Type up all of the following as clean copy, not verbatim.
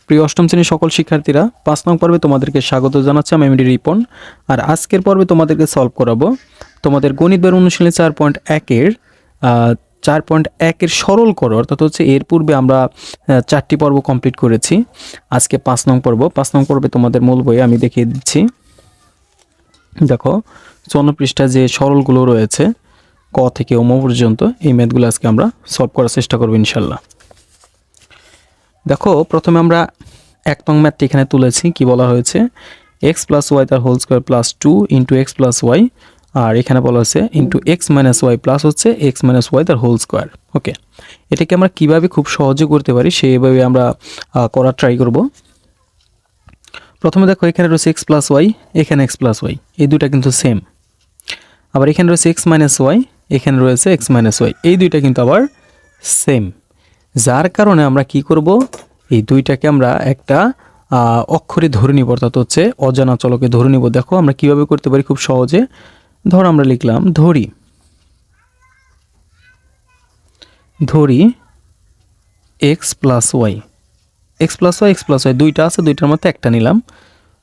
প্রিয় অষ্টম শ্রেণীর সকল শিক্ষার্থীরা ৫ নং পর্বে তোমাদেরকে স্বাগত জানাচ্ছি। আমি এমডি রিপন। আর আজকের পর্বে তোমাদেরকে সলভ করাবো তোমাদের গণিত বইয়ের অনুশীলনী 4.1 এর সরল করো, অর্থাৎ হচ্ছে এর পূর্বে আমরা 4টি পর্ব কমপ্লিট করেছি। আজকে ৫ নং পর্ব। ৫ নং পর্বে তোমাদের মূল বই আমি দেখিয়ে দিচ্ছি। দেখো 54 পৃষ্ঠায় যে সরলগুলো রয়েছে ক থেকে ওম পর্যন্ত, এই ম্যাথগুলো আজকে আমরা সলভ করার চেষ্টা করবো ইনশাল্লাহ। দেখো প্রথমে আমরা 1 নং ম্যাথটি এখানে তুলেছি। কি বলা হয়েছে, এক্স প্লাস ওয়াই তার whole square plus 2 into X plus Y, আর এখানে বলা হয়েছে into X minus Y plus হচ্ছে এক্স মাইনাস ওয়াই তার হোল স্কোয়ার। ওকে, এটাকে আমরা কিভাবে খুব সহজে করতে পারি সেইভাবে আমরা করার ট্রাই করব। প্রথমে দেখো এখানে রয়েছে এক্স প্লাস ওয়াই, এখানে এক্স প্লাস ওয়াই, এই দুইটা কিন্তু সেম। আবার এখানে রয়েছে এক্স মাইনাস ওয়াই, এখানে রয়েছে এক্স মাইনাস ওয়াই, এই দুইটা কিন্তু আবার সেম। যার কারণে আমরা কি করব, এই দুইটাকে আমরা একটা অক্ষরে ধরে নিব, অর্থাৎ হচ্ছে অজানা চলকে ধরে নিব। দেখো আমরা কিভাবে করতে পারি খুব সহজে। ধর আমরা লিখলাম ধরি X plus Y, X plus Y, X plus Y দুইটা আছে, দুইটার মধ্যে একটা নিলাম,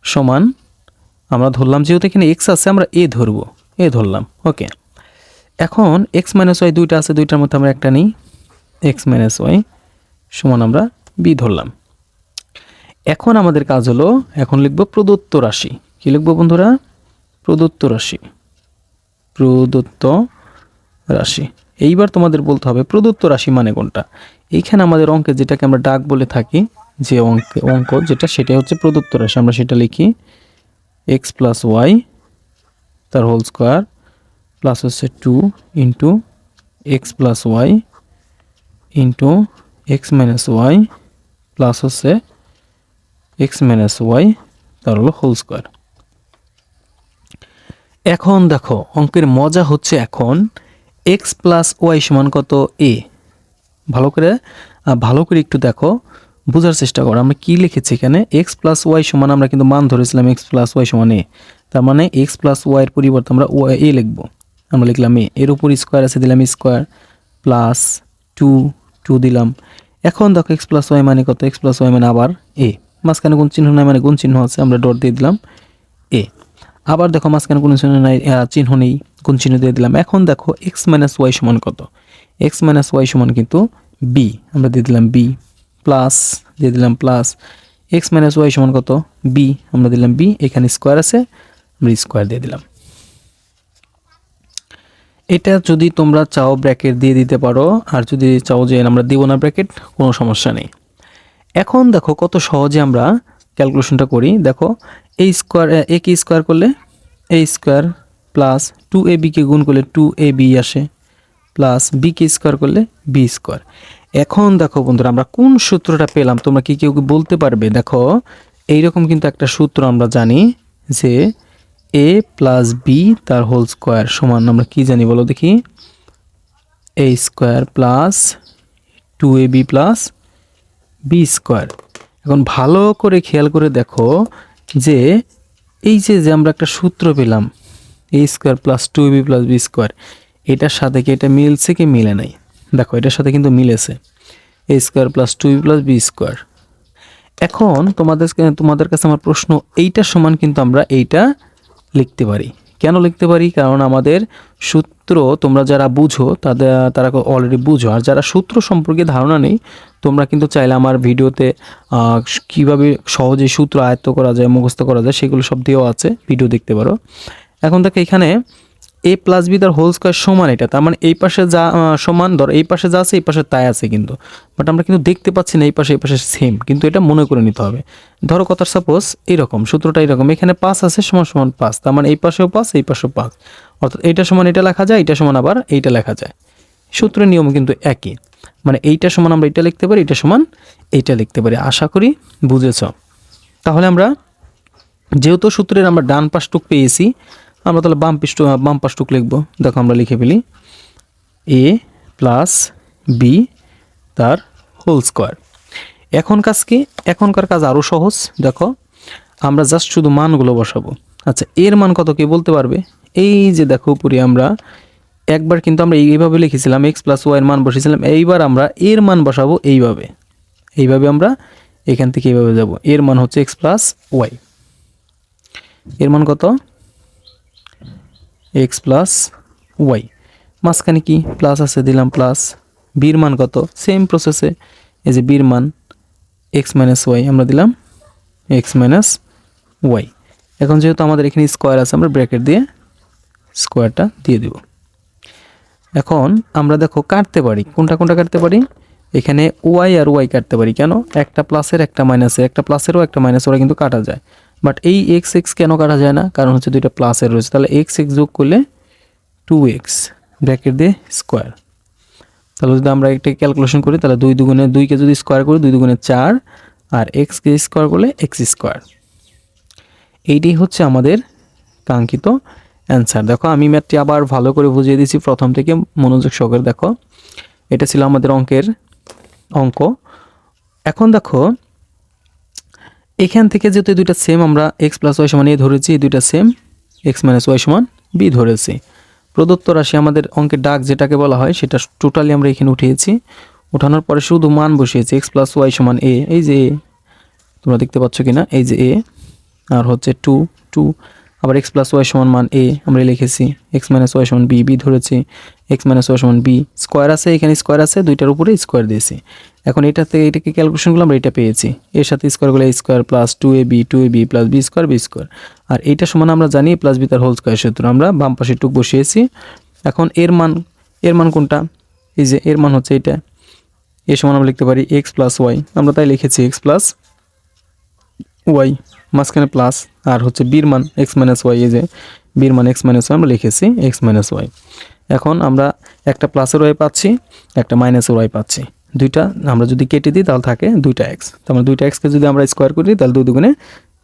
সমান আমরা ধরলাম যেহেতু এখানে এক্স আছে আমরা এ ধরবো, এ ধরলাম। ওকে, এখন এক্স মাইনাস ওয়াই দুইটা আছে, দুইটার মধ্যে আমরা একটা নিই, এক্স মাইনাস ওয়াই সমান আমরা বি ধরলাম। এখন আমাদের কাজ হলো, এখন লিখব প্রদত্ত রাশি। কি লিখব বন্ধুরা? প্রদত্ত রাশি, প্রদত্ত রাশি। এইবার তোমাদের বলতে হবে প্রদত্ত রাশি মানে কোনটা। এইখানে আমাদের অঙ্কে যেটাকে আমরা ডাক বলে থাকি, যে অঙ্ক যেটা, সেটাই হচ্ছে প্রদত্ত রাশি। আমরা সেটা লিখি এক্স প্লাস ওয়াই তার হোল স্কোয়ার প্লাস হচ্ছে 2 into X plus Y into X minus Y plus হচ্ছে এক্স মাইনাস ওয়াই তার হলো হোল স্কোয়ার। এখন দেখো অঙ্কের মজা হচ্ছে, এখন এক্স প্লাস ওয়াই সমান কত? এ। ভালো করে একটু দেখো, বোঝার চেষ্টা করো আমরা কি লিখেছি এখানে। এক্স প্লাস ওয়াই সমান আমরা কিন্তু মান ধরেছিলাম এক্স প্লাস ওয়াই সমান এ, তার মানে এক্স প্লাস ওয়াইয়ের পরিবর্তে আমরা এ লিখবো। আমরা লিখলাম এ, এর উপর স্কোয়ার আছে দিলাম স্কোয়ার প্লাস 2 দিলাম। এখন দেখো এক্স প্লাস ওয়াই মানে কত? এক্স প্লাস ওয়াই মানে আবার এ, মাঝখানে গুণ চিহ্ন নাই মানে গুণ চিহ্ন আছে, আমরা ডট দিয়ে দিলাম এ। আবার দেখো মাঝখানে কোনো চিহ্ন নাই, চিহ্ন নেই, গুণ চিহ্ন দিয়ে দিলাম। এখন দেখো এক্স মাইনাস ওয়াই সমান কত? এক্স মাইনাস ওয়াই সমান কিন্তু বি, আমরা দিয়ে দিলাম বি প্লাস, দিয়ে দিলাম প্লাস এক্স মাইনাস ওয়াই সমান কত? বি, আমরা দিলাম বি, এখানে স্কোয়ার আছে আমরা স্কোয়ার দিয়ে দিলাম। এটা যদি তোমরা চাও ব্র্যাকেট দিয়ে দিতে পারো, আর যদি চাও যে আমরা দিব না ব্র্যাকেট, কোনো সমস্যা নেই। এখন দেখো কত সহজে আমরা ক্যালকুলেশনটা করি। দেখো এই স্কোয়ার এ কে স্কোয়ার করলে এ স্কোয়ার প্লাস 2ab কে গুণ করলে 2ab আসে প্লাস বি কে স্কোয়ার করলে বি স্কোয়ার। এখন দেখো বন্ধুরা আমরা কোন সূত্রটা পেলাম, তোমরা কি কেউ বলতে পারবে? দেখো এইরকম কিন্তু একটা সূত্র আমরা জানি যে এ প্লাস বি তার হোল স্কোয়ার সমান, আমরা কি জানি বলো দেখি, A square plus 2ab plus B square. এখন ভালো করে খেয়াল করে দেখো যে এই যে আমরা একটা সূত্র পেলাম A square plus 2ab plus B square, এটার সাথে কি এটা মিলছে কি মিলে নাই? দেখো এটার সাথে কিন্তু মিলেছে, A square plus 2ab plus B square. এখন তোমাদের কাছে আমার প্রশ্ন, এইটার সমান কিন্তু আমরা এইটা লিখতে পারি। কেন লিখতে পারি? কারণ আমাদের সূত্র তোমরা যারা বুঝো তারা অলরেডি বুঝো, আর যারা সূত্র সম্পর্কে ধারণা নেই তোমরা কিন্তু চাইলে আমার ভিডিওতে কিভাবে সহজে সূত্র আয়ত্ত করা যায়, মুখস্থ করা যায়, সেগুলো সব দেওয়া আছে, ভিডিও দেখতে পারো। এখন দেখো এখানে এ প্লাস বি তার হোল স্কোয়ার সমান এটা, তার মানে এই পাশে যা সমান, ধর এই পাশে যা আছে এই পাশে তাই আছে কিন্তু, বাট আমরা কিন্তু দেখতে পাচ্ছি না এই পাশে সেম, কিন্তু এটা মনে করে নিতে হবে। ধরো কথা সাপোজ এইরকম, সূত্রটা এইরকম, এখানে 5 আছে সমান সমান 5, তার মানে এই পাশেও 5 এই পাশেও 5, অর্থাৎ এইটা সমান এটা লেখা যায়, এইটা সমান আবার এইটা লেখা যায়। সূত্রের নিয়ম কিন্তু একই, মানে এইটা সমান আমরা এইটা লিখতে পারি, এইটা সমান এইটা লিখতে পারি। আশা করি বুঝেছ। তাহলে আমরা যেহেতু সূত্রের আমরা ডান পাশটুক পেয়েছি, আমরা তাহলে বাম পাশটুক লিখবো। দেখো আমরা লিখে ফেলি এ প্লাস বি তার হোল স্কোয়ার। এখনকার কাজ আরও সহজ। দেখো আমরা জাস্ট শুধু মানগুলো বসাবো। আচ্ছা এর মান কত কে বলতে পারবে? এই যে দেখো উপরে আমরা একবার কিন্তু আমরা এইভাবে লিখেছিলাম, এক্স প্লাস ওয়াইয়ের মান বসেছিলাম, এইবার আমরা এর মান বসাবো এইভাবে আমরা এখান থেকে এইভাবে যাব, এর মান হচ্ছে এক্স প্লাস ওয়াই, এর মান কত এক্স প্লাস ওয়াই, মাঝখানে কি প্লাস আছে দিলাম প্লাস, বির মান কত সেম প্রসেসে, এই যে বির মান এক্স মাইনাস ওয়াই আমরা দিলাম এক্স মাইনাস ওয়াই। এখন যেহেতু আমাদের এখানে স্কোয়ার আছে আমরা ব্র্যাকেট দিয়ে স্কোয়ারটা দিয়ে দেব। এখন আমরা দেখো কাটতে পারি, কোনটা কোনটা কাটতে পারি, এখানে ওয়াই আর ওয়াই কাটতে পারি, কেন একটা প্লাসের একটা মাইনাসের, একটা প্লাসেরও একটা মাইনাস, ওরা কিন্তু কাটা যায়, বাট এই এক্স এক্স কেন কাটা যায় না, কারণ হচ্ছে দুইটা প্লাসের রয়েছে, তাহলে এক্স এক্স যোগ করলে 2x ব্র্যাকেট দিয়ে স্কোয়ার। তাহলে যদি আমরা একটা ক্যালকুলেশন করি তাহলে 2 দুগুণে 2কে যদি স্কোয়ার করি 2 দুগুণে 4 আর এক্সকে স্কোয়ার করলে এক্স স্কোয়ার। এইটাই হচ্ছে আমাদের কাঙ্ক্ষিত অ্যান্সার। দেখো আমি ম্যাথটি আবার ভালো করে বুঝিয়ে দিয়েছি প্রথম থেকে মনোযোগ সহকারে দেখো, এটা ছিল আমাদের অঙ্কের অঙ্ক। এখন দেখো এখান থেকে যেহেতু দুইটা সেম আমরা এক্স প্লাস ওয়াই সমান এ ধরেছি, দুইটা সেম এক্স মাইনাস ওয়াই সমান বি ধরেছি। প্রদত্ত রাশি আমাদের অঙ্কের ডাক যেটাকে বলা হয় সেটা টোটালি আমরা এখানে উঠিয়েছি, উঠানোর পরে শুধু মান বসিয়েছি এক্স প্লাস ওয়াই সমান এ, এই যে এ তোমরা দেখতে পাচ্ছ কিনা, এই যে এ, আর হচ্ছে 2 আবার এক্স প্লাস ওয়াই সমান মান এ আমরা লিখেছি, এক্স মাইনাস ওয়াই সমান বি, বি ধরেছি, এক্স মাইনাস ওয়াই সমান বি, স্কোয়ার আছে এখানে স্কোয়ার আছে, দুইটার উপরে স্কোয়ার দিয়েছি। এখন এটাতে এটাকে ক্যালকুলেশন করলাম আমরা এটা পেয়েছি, এর সাথে স্কোয়ার করলে A square plus 2ab plus B square B square, আর এইটা সমান আমরা জানি প্লাস বি তার হোল স্কোয়ার সূত্র, আমরা বাম পাশে টুক বসিয়েছি। এখন এর মান কোনটা, এই যে এর মান হচ্ছে এটা, এর সমান আমরা লিখতে পারি এক্স প্লাস ওয়াই, আমরা তাই লিখেছি এক্স প্লাস ওয়াই, মাঝখানে প্লাস, আর হচ্ছে বির মান এক্স মাইনাস ওয়াই, এই যে বির মান এক্স মাইনাস ওয়াই আমরা লিখেছি এক্স মাইনাস ওয়াই। এখন আমরা একটা প্লাসের ওয়াই পাচ্ছি, একটা মাইনাসের ওয়াই পাচ্ছি, দুইটা আমরা যদি কেটে দিই তাহলে থাকে দুইটা এক্স, তার মানে দুইটা এক্সকে যদি আমরা স্কোয়ার করি তাহলে 2 দুগুণে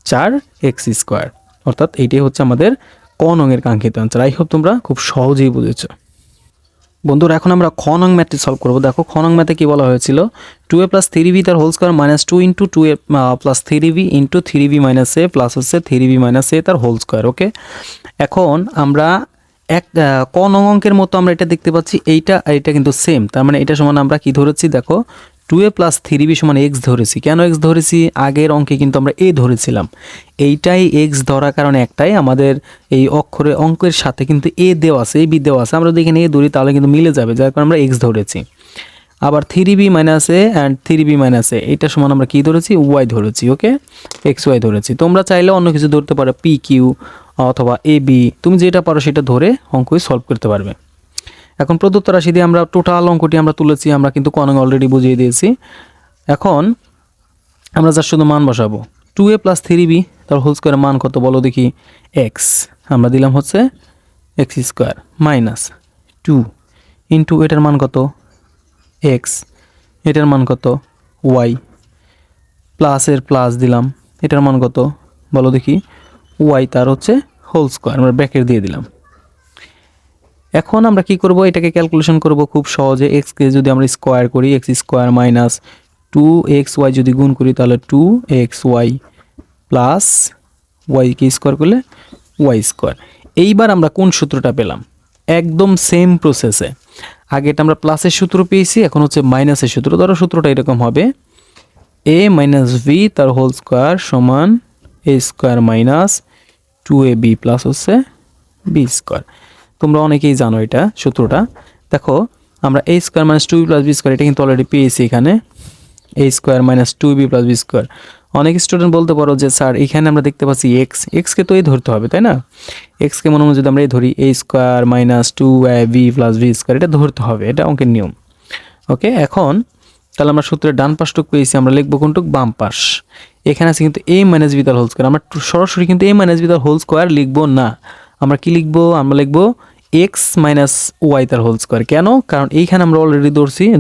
4 এক্স স্কোয়ার, অর্থাৎ এইটাই হচ্ছে আমাদের ক নংয়ের কাঙ্ক্ষিত অ্যান্সার। আই হোপ তোমরা খুব সহজেই বুঝেছো। বন্ধুরা এখন আমরা খ নং ম্যাথটি সলভ করবো। দেখো খ নং ম্যাথে কী বলা হয়েছিল, 2a প্লাস 3b তার whole square minus 2 into 2a plus 3b into 3b minus A plus হচ্ছে 3b মাইনাস এ তার হোল স্কোয়ার। ওকে, এখন আমরা ক নং অঙ্কের মতো আমরা এটা দেখতে পাচ্ছি, এইটা কিন্তু সেম, তার মানে এটা সমান আমরা কি ধরেছি, দেখো 2a প্লাস 3b সমান এক্স ধরেছি। কেন এক্স ধরেছি, আগের অঙ্কে কিন্তু আমরা এ ধরেছিলাম, এইটাই এক্স ধরার কারণে একটাই, আমাদের এই অঙ্কের সাথে কিন্তু এ দেওয়া আছে, এ বি দেওয়া আছে, আমরা যদি এখানে এ ধরি তাহলে কিন্তু মিলে যাবে, যার কারণে আমরা এক্স ধরেছি। আবার 3b minus A and 3b minus A এইটা সমান আমরা কি ধরেছি, ওয়াই ধরেছি। ওকে, এক্স ওয়াই ধরেছি। তোমরা চাইলে অন্য কিছু ধরতে পারো, পি কিউ অথবা এ বি, তুমি যেটা পারো সেটা ধরে অঙ্কই সলভ করতে পারবে। এখন প্রদত্ত রাশি দিয়ে আমরা টোটাল অঙ্কটি আমরা তুলেছি, আমরা কিন্তু কোন অলরেডি বুঝিয়ে দিয়েছি। এখন আমরা যার শুধু মান বসাবো, 2a প্লাস 3b তার হোল স্কোয়ারের মান কত বলো দেখি, এক্স, আমরা দিলাম হচ্ছে এক্স স্কোয়ার মাইনাস 2 ইন্টু এটার মান কত এক্স, এটার মান কত ওয়াই, প্লাসের প্লাস দিলাম, এটার মান কত বলো দেখি ওয়াই তার হচ্ছে হোল স্কোয়ার, আমরা ব্র্যাকেট দিয়ে দিলাম। এখন আমরা কি করব, এটাকে ক্যালকুলেশন করব খুব সহজে, এক্সকে যদি আমরা স্কোয়ার করি এক্স স্কোয়ার মাইনাস 2xy যদি গুণ করি তাহলে 2xy প্লাস ওয়াইকে স্কোয়ার করলে ওয়াই স্কোয়ার। এইবার আমরা কোন সূত্রটা পেলাম, একদম সেম প্রসেসে, আগে এটা আমরা প্লাসের সূত্র পেয়েছি, এখন হচ্ছে মাইনাসের সূত্র। ধরো সূত্রটা এরকম হবে, a মাইনাস ভি তার হোল স্কোয়ার সমান A square minus 2ab plus হচ্ছে বি স্কোয়ার। তোমরা অনেকেই জানো এটা সূত্রটা। দেখো আমরা A square minus 2b plus B square এটা কিন্তু অলরেডি পেয়েছি, এখানে A square minus 2b plus B square. অনেক স্টুডেন্ট বলতে পারো যে স্যার এখানে আমরা দেখতে পাচ্ছি এক্সকে তো এই ধরতে হবে, তাই না, এক্সকে মনে মনে যদি আমরা এই ধরি A square minus 2ab plus B square, এটা ধরতে হবে, এটা অঙ্কের নিয়ম। ওকে, এখন তাহলে আমরা সূত্রের ডান পাশটুক পেয়েছি, আমরা লিখবো কোনটুক, বাম পাশ। এখানে আছে কিন্তু এ মাইনাস বি তার হোল স্কোয়ার, আমরা সরাসরি কিন্তু এ মাইনাস বি তার হোল স্কোয়ার লিখবো না, আমরা কি লিখবো, আমরা লিখবো এক্স মাইনাস ওয়াই তার হোল স্কোয়ার। কেন, কারণ এইখানে আমরা অলরেডি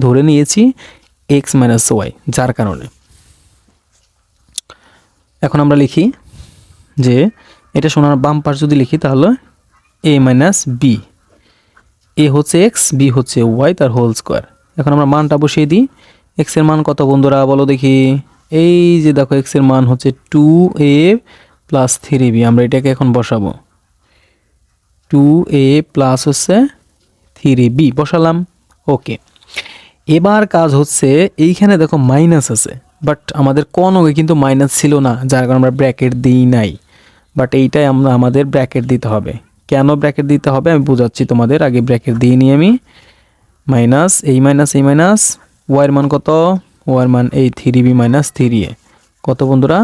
ধরে নিয়েছি এক্স মাইনাস ওয়াই, যার কারণে। এখন আমরা লিখি যে এটা শোনার বাম পাশ যদি লিখি তাহলে এ মাইনাস বি, এ হচ্ছে এক্স, বি হচ্ছে ওয়াই তার হোল স্কোয়ার। এখন আমরা মানটা বসিয়ে দিই, এক্সের মান কত বন্ধুরা বলো দেখি, এই যে দেখো এক্সের মান হচ্ছে 2a প্লাস 3b, আমরা এটাকে এখন বসাবো 2a প্লাস হচ্ছে 3b বসালাম। ওকে, এবার কাজ হচ্ছে এইখানে দেখো মাইনাস আছে, বাট আমাদের কোন অঙ্কে কিন্তু মাইনাস ছিল না, যার কারণে আমরা ব্র্যাকেট দিই নাই। বাট এইটাই আমাদের ব্র্যাকেট দিতে হবে। কেন ব্র্যাকেট দিতে হবে আমি বোঝাচ্ছি তোমাদের। আগে ব্র্যাকেট দিয়ে নিই আমি। মাইনাস এই মাইনাস ওয়াইয়ের মান কত, ওয়াইয়ের মান এই 3b মাইনাস 3a কত বন্ধুরা,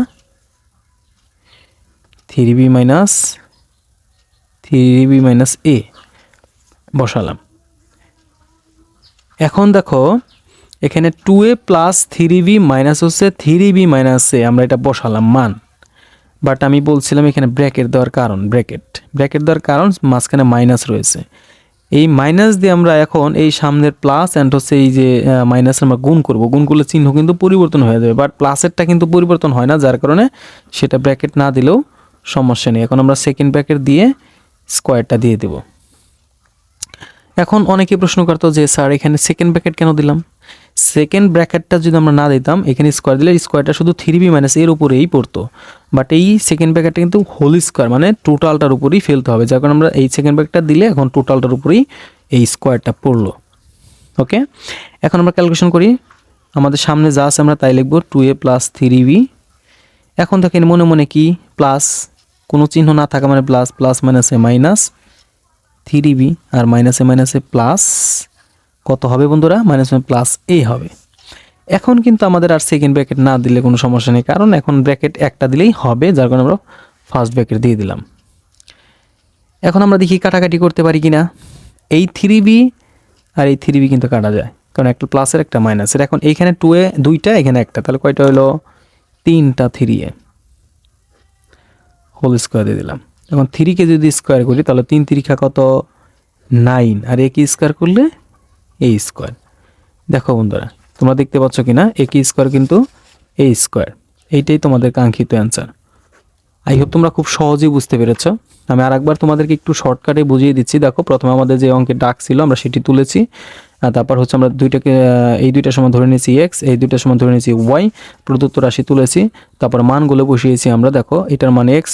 3b মাইনাস a বসালাম। এখন দেখো এখানে 2a প্লাস 3b মাইনাস হচ্ছে 3b মাইনাস a, আমরা এটা বসালাম মান। বাট আমি বলছিলাম এখানে ব্র্যাকেট দেওয়ার কারণ, ব্র্যাকেট দেওয়ার কারণ মাঝখানে মাইনাস রয়েছে। এই মাইনাস দিয়ে আমরা এখন এই সামনের প্লাস অ্যান্ড হচ্ছে এই যে মাইনাস আমরা গুণ করব, গুণ করলে চিহ্ন কিন্তু পরিবর্তন হয়ে যাবে, বাট প্লাসেরটা কিন্তু পরিবর্তন হয় না, যার কারণে সেটা ব্র্যাকেট না দিলেও সমস্যা নেই। এখন আমরা সেকেন্ড ব্র্যাকেট দিয়ে স্কোয়ারটা দিয়ে দেব। এখন অনেকে প্রশ্ন করতো যে স্যার এখানে সেকেন্ড ব্র্যাকেট কেন দিলাম। সেকেন্ড ব্র্যাকেটটা যদি আমরা না দিতাম, এখানে স্কোয়ার দিলে স্কোয়ারটা শুধু 3b মাইনাস এর উপরেই পড়তো, বাট এই সেকেন্ড ব্র্যাকেটটা কিন্তু হোল স্কোয়ার মানে টোটালটার উপরেই ফেলতে হবে, যার কারণে আমরা এই সেকেন্ড ব্র্যাকেটটা দিলে এখন টোটালটার উপরেই এই স্কোয়ারটা পড়লো। ওকে, এখন আমরা ক্যালকুলেশন করি। আমাদের সামনে যা আছে আমরা তাই লিখবো, 2a প্লাস 3b। এখন দেখেন মনে মনে কি প্লাস, কোনো চিহ্ন না থাকা মানে প্লাস, প্লাস মাইনাসে মাইনাস 3b আর মাইনাসে প্লাস কত হবে বন্ধুরা, মাইনাস প্লাস a হবে। এখন কিন্তু আমাদের আর সেকেন্ড ব্র্যাকেট না দিলে কোনো সমস্যা নেই, কারণ এখন ব্র্যাকেট একটা দিলেই হবে, যার কারণে আমরা ফার্স্ট ব্র্যাকেট দিয়ে দিলাম। এখন আমরা দেখি কাটাকাটি করতে পারি কিনা। এই 3b আর এই 3b কিন্তু কাটা যায়, কারণ একটা প্লাসের একটা মাইনাসের। এখন এইখানে 2a দুইটা, এখানে একটা, তাহলে কয়টা হলো, 3টা 3a হোল স্কোয়ার দিয়ে দিলাম। এখন 3কে যদি স্কোয়ার করি তাহলে 3 3 কত 9, আর একে স্কোয়ার করলে a স্কোয়ার। দেখো বন্ধুরা তোমরা দেখতে পাচ্ছ কিনা, একই স্কোয়ার কিন্তু a স্কোয়ার, এইটাই তোমাদের কাঙ্ক্ষিত অ্যান্সার। আই হোপ তোমরা খুব সহজেই বুঝতে পেরেছো। আমি আরেকবার তোমাদেরকে একটু শর্টকাটে বুঝিয়ে দিচ্ছি। দেখো প্রথমে আমাদের যে অঙ্কের ডাক ছিল আমরা সেটি তুলেছি, তারপর হচ্ছে আমরা দুইটাকে এই দুইটার সমান ধরে নিয়েছি এক্স, এই দুইটার সমান ধরে নিয়েছি ওয়াই, প্রদত্ত রাশি তুলেছি, তারপর মানগুলো বসিয়েছি আমরা। দেখো এটার মান এক্স,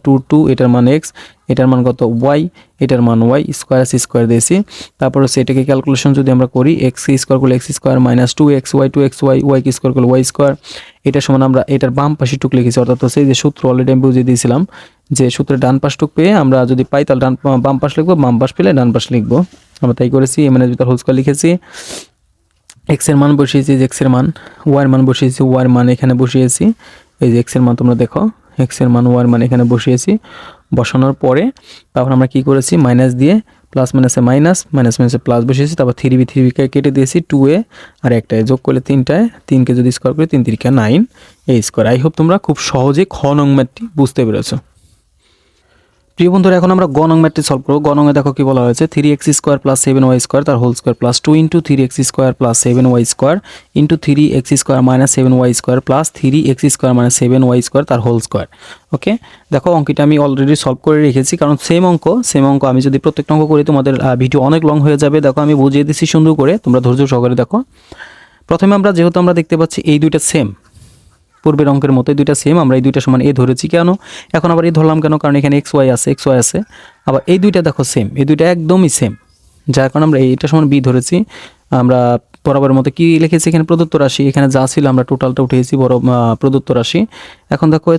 2 এটার মান এক্স, এটার মান কত ওয়াই, এটার মান ওয়াই, স্কোয়ার দিয়েছি। তারপর হচ্ছে এটাকে ক্যালকুলেশন যদি আমরা করি, এক্স স্কোয়ার করলে X square minus 2x Y, Y square করলে ওয়াই স্কোয়ার। এটার সমান আমরা এটার বাম পাশে টুক লিখেছি, অর্থাৎ হচ্ছে যে সূত্র অলরেডি আমি বুঝিয়ে দিয়েছিলাম যে সূত্রের ডান পাশ টুক পেয়ে আমরা যদি পাই তাহলে বাম পাশ লিখবো, বাম পাশ পেলে ডান পাশ লিখবো। আমরা তাই করেছি, মানে ভিতর হোল স্কোয়ার লিখেছি। এক্স এর মান বসিয়েছি, এক্স এর মান, ওয়াই এর মান বসিয়েছি, ওয়াই এর মান এখানে বসিয়েছি। এই যে এক্স এর মান তোমরা দেখো, এক্স এর মান ওয়াই এর মান এখানে বসিয়েছি। বসানোর পরে তারপর আমরা কি করেছি, মাইনাস দিয়ে প্লাস মাইনাসে মাইনাসে প্লাস বসিয়েছি। তারপর 3b কেটে দিয়েছি, 2a আর একটা যোগ করলে 3টায়, 3কে যদি স্কোয়ার করি 3 3 9 a স্কোয়ার। আই হোপ তোমরা খুব সহজে খ নং ম্যাথটি বুঝতে পেরেছো। প্রিয় বন্ধুরা এখন আমরা গ নং ম্যাথটি সলভ করব। গ নং এ দেখো কি বলা হয়েছে, 3x square plus 7y square তার whole square plus 2 into 3x square plus 7y square into 3x square minus 7y square plus 3x square minus 7y square তার হোল স্কোয়ার। ওকে, দেখো অঙ্কটা আমি অলরেডি সলভ করে রেখেছি, কারণ same অঙ্ক আমি যদি প্রত্যেকটা অঙ্ক করি তোমাদের ভিডিও অনেক লং হয়ে যাবে। দেখো আমি বুঝিয়ে দিচ্ছি সুন্দর করে, তোমরা ধৈর্য সহকারে দেখো। প্রথমে আমরা যেহেতু আমরা দেখতে পাচ্ছি এই দুইটা সেম, পূর্বের অঙ্কের মতো এই দুইটা সেম, আমরা এই দুইটা সমান এ ধরেছি কেন, এখন আবার এ ধরলাম কেন, কারণ এখানে এক্স ওয়াই আছে। আবার এই দুইটা দেখো সেম, এই দুইটা একদমই সেম, যার কারণে আমরা এইটা সমান বি ধরেছি। আমরা বরাবরের মতো কি লিখেছি, এখানে প্রদত্ত রাশি, এখানে যা ছিল আমরা টোটালটা উঠিয়েছি বড় প্রদত্ত রাশি। এখন দেখো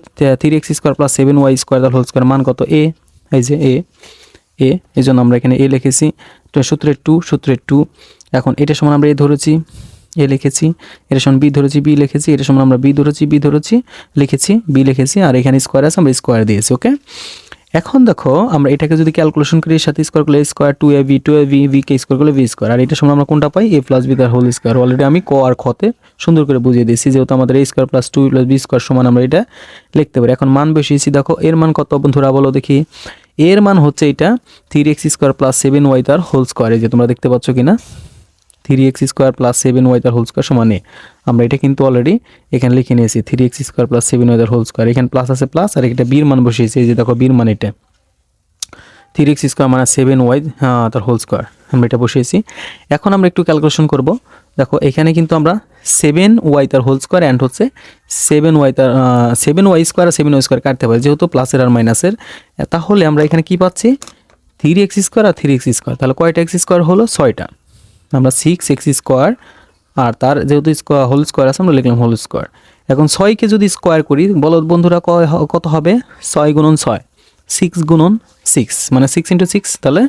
3x square plus 7y square তার হোল স্কোয়ার মান কত এ, এই যে এ, এই জন্য আমরা এখানে এ লিখেছি। তো সূত্রের 2, এখন এটা সমান আমরা এ ধরেছি, এ লিখেছি, এর সমান বি ধরেছি, বি লিখেছি, এর সমান আমরা বি ধরেছি লিখেছি, বি লিখেছি, আর এখানে স্কোয়ার আছে আমরা স্কোয়ার দিয়েছি। ওকে, এখন দেখো আমরা এটাকে যদি ক্যালকুলেশন করি, এর সাথে স্কোয়ার করলে স্কোয়ার 2ab v কে স্কোয়ার করলে ভি স্কোয়ার, আর এটা সমান আমরা কোনটা পাই, a প্লাস বি তার হোল স্কোয়ার। অলরেডি আমি ক আর খতে সুন্দর করে বুঝিয়ে দিয়েছি, যেহেতু আমাদের a square plus 2 plus B square সমান আমরা এটা লিখতে পারি। এখন মান বসিয়েছি, দেখো এর মান কত বন্ধুরা বলো দেখি, এর মান হচ্ছে এটা 3x স্কোয়ার প্লাস 7y তার হোল স্কোয়ার, এই যে তোমরা দেখতে পাচ্ছ কিনা, 3x স্কোয়ার প্লাস 7y তার হোল স্কোয়ার সমান এ। আমরা এটা কিন্তু অলরেডি এখানে লিখে নিয়েছি, 3x স্কোয়ার প্লাস 7y তার হোল স্কোয়ার, এখানে প্লাস আছে প্লাস, আর এটা বির মান বসিয়েছি, এই যে দেখো বির মান এটা 3x স্কোয়ার মানে 7y তার হোল স্কোয়ার, আমরা এটা বসিয়েছি। এখন আমরা একটু ক্যালকুলেশন করব। দেখো এখানে কিন্তু আমরা 7y তার হোল স্কোয়ার অ্যান্ড হচ্ছে 7y স্কোয়ার আর 7y স্কোয়ার কাটতে পারি, যেহেতু প্লাসের আর মাইনাসের। তাহলে আমরা এখানে কি পাচ্ছি, 3x স্কোয়ার আর 3x স্কোয়ার, তাহলে কয়টা এক্স স্কোয়ার হলো, 6টা। আমরা 6x স্কোয়ার আর তার যেহেতু হোল স্কোয়ার আছে আমরা লিখলাম হোল স্কোয়ার। এখন 6কে যদি স্কোয়ার করি বলো বন্ধুরা কত হবে? 6 গুণন 6, 6 গুণন 6 মানে 6 ইন্টু 6, তাহলে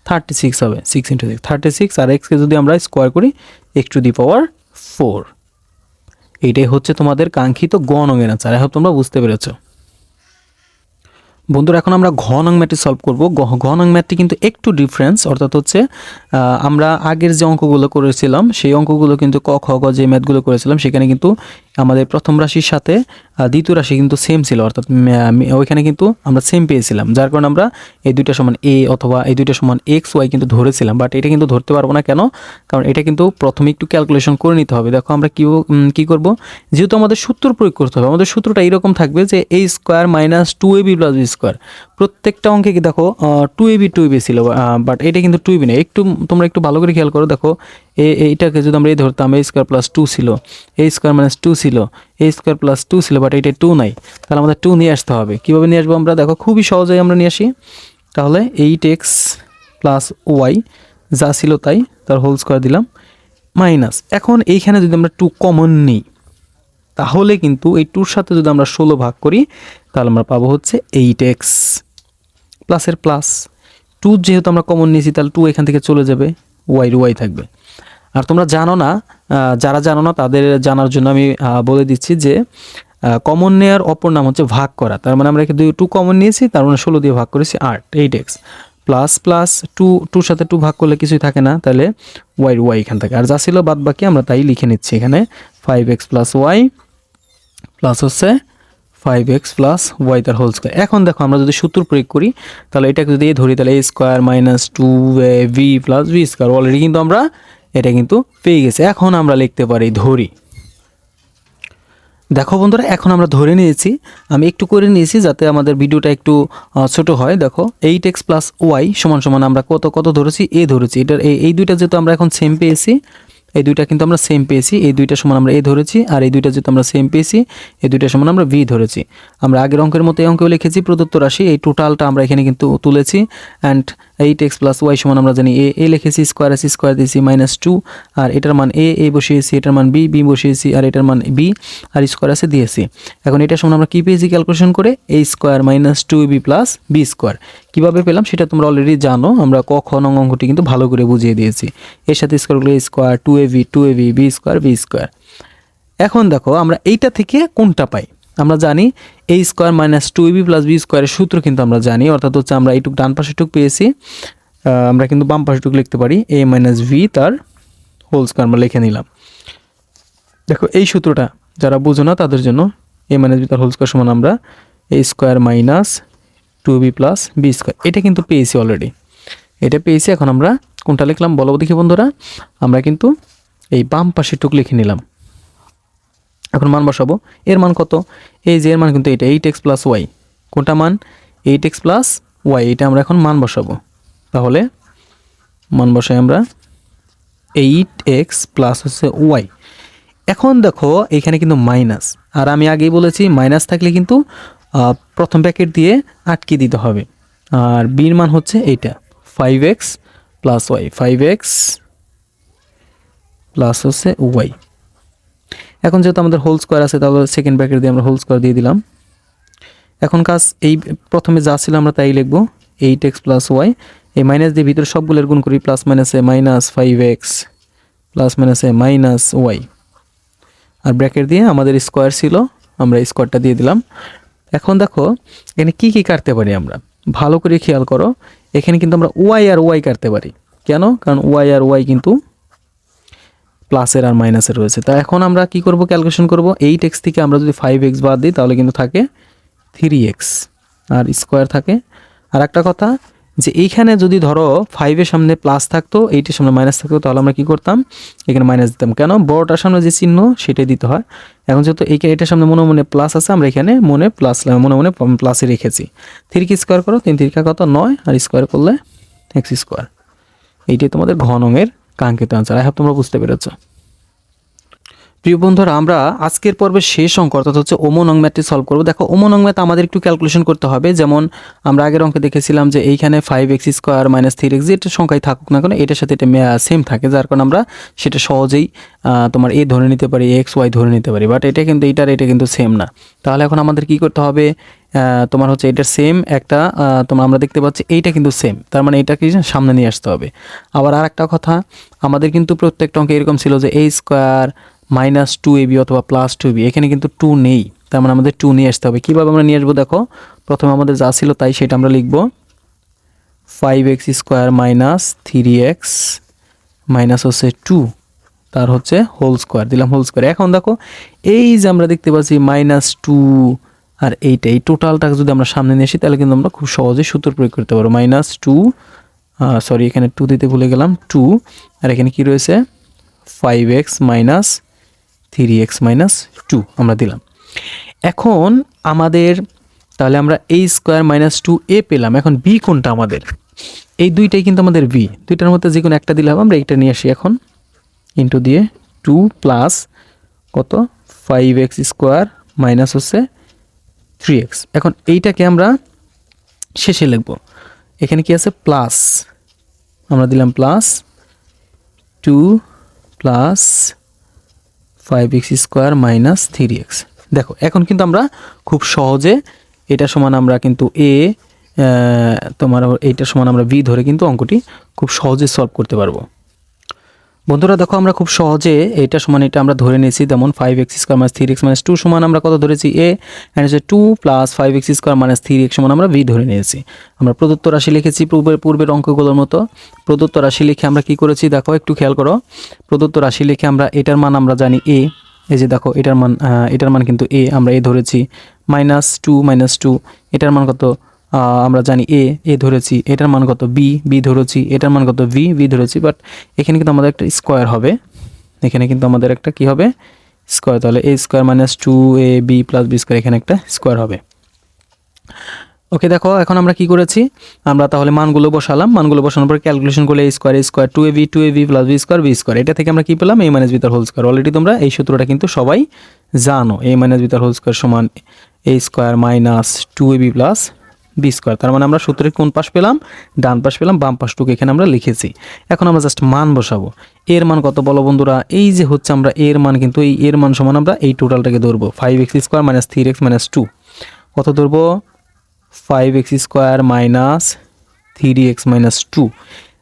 36 হবে। 6 ইন্টু 6 36, আর এক্সকে যদি আমরা স্কোয়ার করি x টু দি পাওয়ার 4। এইটাই হচ্ছে তোমাদের কাঙ্ক্ষিত গ নংয়ের আনসার। আই হোপ তোমরা বুঝতে পেরেছো। বন্ধুরা এখন আমরা ঘ নং ম্যাথটি সলভ করব। ঘ নং ম্যাথটি কিন্তু একটু ডিফারেন্স, অর্থাৎ হচ্ছে আমরা আগের যে অঙ্কগুলো করেছিলাম সেই অঙ্কগুলো কিন্তু ক খ গ যে ম্যাথগুলো করেছিলাম সেখানে কিন্তু আমাদের প্রথম রাশির সাথে দ্বিতীয় রাশি কিন্তু সেম ছিল, অর্থাৎ ওইখানে কিন্তু আমরা সেম পেয়েছিলাম, যার কারণে আমরা এই দুইটা সমান এ অথবা এই দুইটা সমান এক্স ওয়াই কিন্তু ধরেছিলাম। বাট এটা কিন্তু ধরতে পারবো না, কেন? কারণ এটা কিন্তু প্রথমে একটু ক্যালকুলেশন করে নিতে হবে। দেখো আমরা কী করব, যেহেতু আমাদের সূত্র প্রয়োগ করতে হবে, আমাদের সূত্রটা এইরকম থাকবে যে a square minus 2ab plus B square. প্রত্যেকটা অঙ্কে কি দেখো 2ab ছিল, বাট এটা কিন্তু 2ab না। তোমরা একটু ভালো করে খেয়াল করো, দেখো এইটাকে যদি আমরা এই ধরতাম a স্কোয়ার প্লাস 2 ছিল, a স্কোয়ার মাইনাস 2 ছিল, a স্কোয়ার প্লাস 2 ছিল, বাট এটা 2 নাই, তাহলে আমাদের 2 নিয়ে আসতে হবে। কীভাবে নিয়ে আসবো আমরা? দেখো খুবই সহজেই আমরা নিয়ে আসি। তাহলে 8x প্লাস ওয়াই যা ছিল তাই, তার হোল স্কোয়ার দিলাম, মাইনাস। এখন এইখানে যদি আমরা 2 কমন নিই তাহলে কিন্তু এই 2-র সাথে যদি আমরা 16 ভাগ করি তাহলে আমরা পাবো হচ্ছে 8x প্লাসের প্লাস 2, যেহেতু আমরা কমন নিয়েছি তাহলে 2 এখান থেকে চলে যাবে, ওয়াই থাকবে। আর তোমরা জানো না, যারা জানো না তাদের জানার জন্য আমি বলে দিচ্ছি যে কমন নেওয়ার অপর নাম হচ্ছে ভাগ করা। তার মানে আমরা 2 কমন নিয়েছি, তার মানে 16 দিয়ে ভাগ করেছি 8x প্লাস প্লাস 2 সাথে 2 ভাগ করলে কিছুই থাকে না, তাহলে ওয়াই এখান থেকে। আর যা ছিল বাদ বাকি আমরা তাই লিখে নিচ্ছি এখানে, 5x প্লাস ওয়াই প্লাস হচ্ছে 5x প্লাস ওয়াই তার হোল স্কোয়ার। এখন দেখো আমরা যদি সূত্র প্রয়োগ করি তাহলে এটাকে যদি ধরি তাহলে a square minus 2ab plus B square, already কিন্তু আমরা এটা কিন্তু পেয়ে গেছি। এখন আমরা লিখতে পারি ধরি। দেখো বন্ধুরা এখন আমরা ধরে নিয়েছি, আমি একটু করে নিয়েছি যাতে আমাদের ভিডিওটা একটু ছোট হয়। দেখো 8x প্লাস ওয়াই সমান সমান আমরা কত ধরেছি? এ ধরেছি। এটার এই দুইটা যেহেতু আমরা এখন সেম পেয়েছি, এই দুইটা কিন্তু আমরা সেম পেয়েছি, এই দুইটা সমান আমরা এ ধরেছি, আর এই দুইটা যেহেতু আমরা সেম পেয়েছি এই দুইটা সমান আমরা ভি ধরেছি। আমরা আগের অঙ্কের মতো এই অঙ্কেও লিখেছি প্রদত্ত রাশি, এই টোটালটা আমরা এখানে কিন্তু তুলেছি। অ্যান্ড 8x প্লাস ওয়াই সমান আমরা জানি এ লিখেছি, স্কোয়ার দিয়েছি মাইনাস 2, আর এটার মান এ বসিয়েছি, এটার মান বি বসিয়েছি, আর এটার মান বি, আর স্কোয়ার আছে দিয়েছি। এখন এটার সমান আমরা কী পেয়েছি ক্যালকুলেশন করে? a square minus 2ab plus B square. কীভাবে পেলাম সেটা তোমরা অলরেডি জানো, আমরা ক খ নং অঙ্কটি কিন্তু ভালো করে বুঝিয়ে দিয়েছি। এর সাথে স্কোয়ারগুলো স্কোয়ার 2ab বি স্কোয়ার। এখন দেখো আমরা এইটা থেকে কোনটা পাই? আমরা জানি a square minus 2ab plus B স্কোয়ারের সূত্র কিন্তু আমরা জানি, অর্থাৎ হচ্ছে আমরা এইটুক ডান পাশেটুক পেয়েছি, আমরা কিন্তু বাম পাশেটুক লিখতে পারি a মাইনাস ভি তার হোল স্কোয়ার আমরা লিখে নিলাম। দেখো এই সূত্রটা যারা বুঝো না তাদের জন্য a মাইনাস বি তার হোল স্কোয়ার সমান আমরা a square minus 2ab plus B square, এটা কিন্তু পেয়েছি অলরেডি, এটা পেয়েছি। এখন আমরা কোনটা লিখলাম বলো দেখি বন্ধুরা? আমরা কিন্তু এই বাম পাশেটুক লিখে নিলাম। এখন মান বসাবো, এর মান কত? এই যে এর মান কিন্তু এটা 8x প্লাস ওয়াই, কোনটা মান? 8x প্লাস ওয়াই, এটা আমরা এখন মান বসাবো। তাহলে মান বসাই আমরা 8x প্লাস হচ্ছে ওয়াই। এখন দেখো এখানে কিন্তু মাইনাস, আর আমি আগেই বলেছি মাইনাস থাকলে কিন্তু প্রথম ব্র্যাকেট দিয়ে আটকে দিতে হবে। আর বির মান হচ্ছে এইটা 5x plus Y, 5x plus হচ্ছে ওয়াই। এখন যেহেতু আমাদের হোল স্কোয়ার আছে তাহলে সেকেন্ড ব্র্যাকেট দিয়ে আমরা হোল স্কোয়ার দিয়ে দিলাম। এখন কাজ এই প্রথমে যা ছিল আমরা তাই লিখবো, 8x প্লাস ওয়াই, এই মাইনাস দিয়ে ভিতরে সবগুলোর গুণ করি, প্লাস মাইনাসে মাইনাস 5x প্লাস মাইনাসে মাইনাস ওয়াই, আর ব্র্যাকেট দিয়ে আমাদের স্কোয়ার ছিল আমরা স্কোয়ারটা দিয়ে দিলাম। এখন দেখো এখানে কি কাটতে পারি আমরা, ভালো করে খেয়াল করো, এখানে কিন্তু আমরা ওয়াই আর ওয়াই কাটতে পারি। কেন? কারণ ওয়াই আর ওয়াই কিন্তু প্লাসের আর মাইনাসের রয়েছে। তা এখন আমরা কি করব? ক্যালকুলেশন করব। 8x থেকে আমরা যদি 5x বাদ দিই তাহলে কিন্তু থাকে 3x, আর স্কোয়ার থাকে। আর একটা কথা যে এইখানে যদি ধরো 5-এর সামনে প্লাস থাকতো, 8-এর সামনে মাইনাস থাকতো, তাহলে আমরা কি করতাম? এখানে মাইনাস দিতাম। কেন? বড়টার সামনে যে চিহ্ন সেটাই দিতে হয়। এখন যেহেতু এটার সামনে মনে প্লাস আছে, আমরা এখানে মনে প্লাসে রেখেছি। 3 স্কোয়ার করো, 3 3 কত? 9, আর স্কোয়ার করলে x স্কোয়ার। এইটাই তোমাদের ঘ নংয়ের কাঙ্ক্ষিত আনসার। আই হোপ তোমরা বুঝতে পেরেছো। প্রিয় বন্ধুরা, আমরা আজকের পর্বের শেষ অঙ্ক অর্থাৎ হচ্ছে ওমন অং ম্যাথটি সলভ করবো। দেখো ওমন অং ম্যাথ আমাদের একটু ক্যালকুলেশন করতে হবে। যেমন আমরা আগের অঙ্কে দেখেছিলাম যে এইখানে 5x² - 3x যেটা সংখ্যায় থাকুক না কেন এটার সাথে এটা সেম থাকে, যার কারণে আমরা সেটা সহজেই তোমার এ ধরে নিতে পারি, XY ধরে নিতে পারি। বাট এটা কিন্তু এটা কিন্তু সেম না। তাহলে এখন আমাদের কি করতে হবে, তোমার হচ্ছে এটার সেম একটা তোমার আমরা দেখতে পাচ্ছি এইটা কিন্তু সেম, তার মানে এটাকে সামনে নিয়ে আসতে হবে। আবার আর একটা কথা, আমাদের কিন্তু প্রত্যেকটা অঙ্কে এরকম ছিল যে a² - 2ab অথবা +2b, এখানে কিন্তু 2 নেই, তার মানে আমাদের 2 নিয়ে আসতে হবে। কীভাবে আমরা নিয়ে আসবো দেখো, প্রথমে আমাদের যা ছিল তাই সেটা আমরা লিখব 5x² - 3x হচ্ছে 2 তার হচ্ছে হোল স্কোয়ার দিলাম, হোল স্কোয়ার। এখন দেখো এই যে আমরা দেখতে পাচ্ছি -2 আর এইটা, এই টোটালটাকে যদি আমরা সামনে নিয়ে আসি তাহলে কিন্তু আমরা খুব সহজে সূত্র প্রয়োগ করতে পারবো। -2 সরি এখানে 2 দিতে ভুলে গেলাম, 2 আর এখানে কি রয়েছে 5x - 3x - 2 আমরা দিলাম। এখন আমাদের তাহলে আমরা a² - 2a পেলাম। এখন b কোনটা আমাদের, এই দুইটাই কিন্তু আমাদের b, দুইটার মধ্যে যে কোনো একটা দিলাম। আমরা এইটা নিয়ে আসি এখন, ইন্টু দিয়ে 2 প্লাস কত 5x² মাইনাস হচ্ছে 3x। এখন এইটাকে আমরা শেষে লিখব, এখানে কি আছে প্লাস, আমরা দিলাম plus 2 plus 5x² minus 3x। দেখো এখন কিন্তু আমরা খুব সহজে এটা সমান আমরা কিন্তু তোমার এইটা সমান আমরা b ধরে কিন্তু অঙ্কটি খুব সহজে সলভ করতে পারবো। বন্ধুরা দেখো আমরা খুব সহজে এটা সমান এটা আমরা ধরে নিয়েছি, যেমন 5x² - 3x - 2 সমান আমরা কত ধরেছি a, এন্ড হচ্ছে 2 প্লাস 5x² - 3x সমান আমরা b ধরে নিয়েছি। আমরা প্রদত্ত রাশি লিখেছি পূর্বের অঙ্কগুলোর মতো। প্রদত্ত রাশি লিখে আমরা কি করেছি দেখো একটু খেয়াল করো, প্রদত্ত রাশি লিখে আমরা এটার মান আমরা জানি a, এই যে দেখো এটার মান কিন্তু a, আমরা a ধরেছি। -2 এটার মান কত আমরা জানি a ধরেছি, এটার মান কত b ধরেছি, এটার মান কত v ধরেছি। বাট এখানে কিন্তু আমাদের একটা স্কোয়ার হবে, এখানে কিন্তু আমাদের একটা কি হবে স্কোয়ার। তাহলে a² - 2ab + b² এখানে একটা স্কোয়ার হবে। ওকে দেখো এখন আমরা কি করেছি, আমরা তাহলে মানগুলো বসালাম, মানগুলো বসানোর পর ক্যালকুলেশন করলে a² 2ab + b², এটা থেকে আমরা কি পেলাম a - b whole square. Already তোমরা এই সূত্রটা কিন্তু সবাই জানো, a - b হোল স্কোয়ার সমান a² - 2ab + b²। তার মানে আমরা সূত্রের কোন পাশ পেলাম, ডান পাশ পেলাম, বাম পাশটুকু এখানে আমরা লিখেছি। এখন আমরা জাস্ট মান বসাবো। এর মান কত বলো বন্ধুরা, এই যে হচ্ছে আমরা এর মান কিন্তু এর মান সমান আমরা এই টোটালটাকে ধরবো 5x² - 3x - 2, কত ধরবো 5x² - 3x - 2।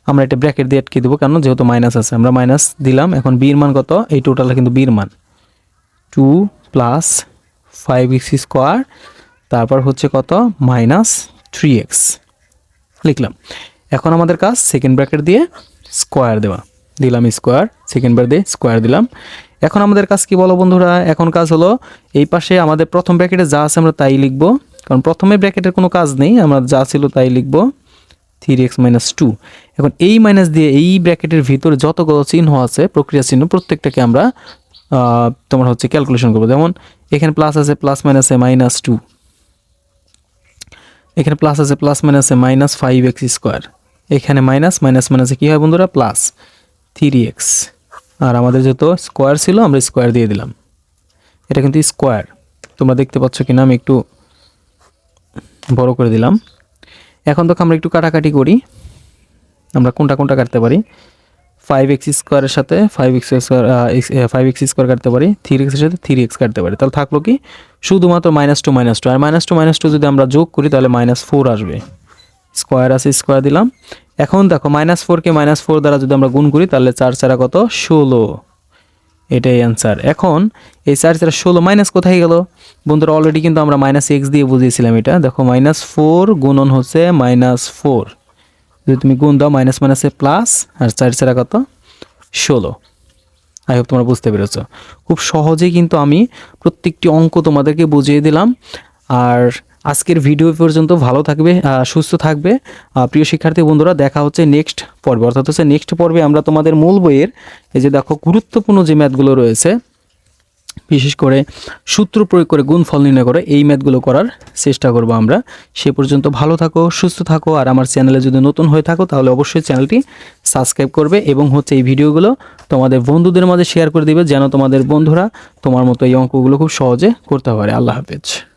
আমরা এটা ব্র্যাকেট দিয়ে আটকে দেবো, কারণ যেহেতু মাইনাস আছে আমরা মাইনাস দিলাম। এখন বির মান কত, এই টোটালটা কিন্তু বির মান 2 প্লাস 5x², তারপর হচ্ছে কত -3x লিখলাম। এখন আমাদের কাজ সেকেন্ড ব্র্যাকেট দিয়ে স্কোয়ার দেওয়া, দিলাম স্কোয়ার, সেকেন্ড ব্র্যাকেট দিয়ে স্কোয়ার দিলাম। এখন আমাদের কাজ কি বলো বন্ধুরা, এখন কাজ হলো এই পাশে আমাদের প্রথম ব্র্যাকেটে যা আছে আমরা তাই লিখব, কারণ প্রথমে ব্র্যাকেটের কোনো কাজ নেই, আমরা যা ছিল তাই লিখব 3x - 2। এখন এই মাইনাস দিয়ে এই ব্র্যাকেটের ভিতরে যতগুলো চিহ্ন আছে প্রক্রিয়া চিহ্ন প্রত্যেকটাকে আমরা তোমার হচ্ছে ক্যালকুলেশন করবো। যেমন এখানে প্লাস আছে, প্লাস মাইনাসে -2, এখানে প্লাস আছে, প্লাস মাইনাসে -5x², এখানে মাইনাসে কী হয় বন্ধুরা প্লাস 3x, আর আমাদের যেহেতু স্কোয়ার ছিল আমরা স্কোয়ার দিয়ে দিলাম। এটা কিন্তু স্কোয়ার, তোমরা দেখতে পাচ্ছ কিনা আমি একটু বড় করে দিলাম। এখন দেখো আমরা একটু কাটাকাটি করি, আমরা কোনটা কাটতে পারি, 5x² এর সাথে 5x² কাটতে পারি, 3x এর সাথে 3x কাটতে পারি। তাহলে থাকলো কি শুধুমাত্র -2 আর -2 যদি আমরা যোগ করি তাহলে -4 আসবে। স্কোয়ার আছে, স্কোয়ার দিলাম। এখন দেখো -4 কে -4 দ্বারা যদি আমরা গুণ করি তাহলে 4 4 কত 16, এটাই অ্যান্সার। এখন এই 4 4 16 মাইনাস কোথায় গেল বন্ধুরা, অলরেডি কিন্তু আমরা -x দিয়ে বুঝিয়েছিলাম এটা। দেখো -4 গুণন হচ্ছে -4, যদি তুমি গুণ দাও মাইনাস মাইনাসে প্লাস, আর 4 4 কত 16। আই হোপ তোমরা বুঝতে পেরেছো। খুব সহজেই কিন্তু আমি প্রত্যেকটি অঙ্ক তোমাদেরকে বুঝিয়ে দিলাম। আর আজকের ভিডিও পর্যন্ত ভালো থাকবে, সুস্থ থাকবে প্রিয় শিক্ষার্থী বন্ধুরা। দেখা হচ্ছে নেক্সট পর্বে, অর্থাৎ হচ্ছে নেক্সট পর্বে আমরা তোমাদের মূল বইয়ের এই যে দেখো গুরুত্বপূর্ণ যে ম্যাথগুলো রয়েছে বিশেষ করে সূত্র প্রয়োগ করে গুণফল নির্ণয় করে এই ম্যাথগুলো করার চেষ্টা করব আমরা। সে পর্যন্ত ভালো থাকো, সুস্থ থাকো, আর আমার চ্যানেলে যদি নতুন হয়ে থাকো তাহলে অবশ্যই চ্যানেলটি সাবস্ক্রাইব করবে এবং এই ভিডিওগুলো তোমাদের বন্ধুদের মাঝে শেয়ার করে দিবে, যেন তোমাদের বন্ধুরা তোমার মতো এই অঙ্কগুলো খুব সহজে করতে পারে। আল্লাহ হাফেজ।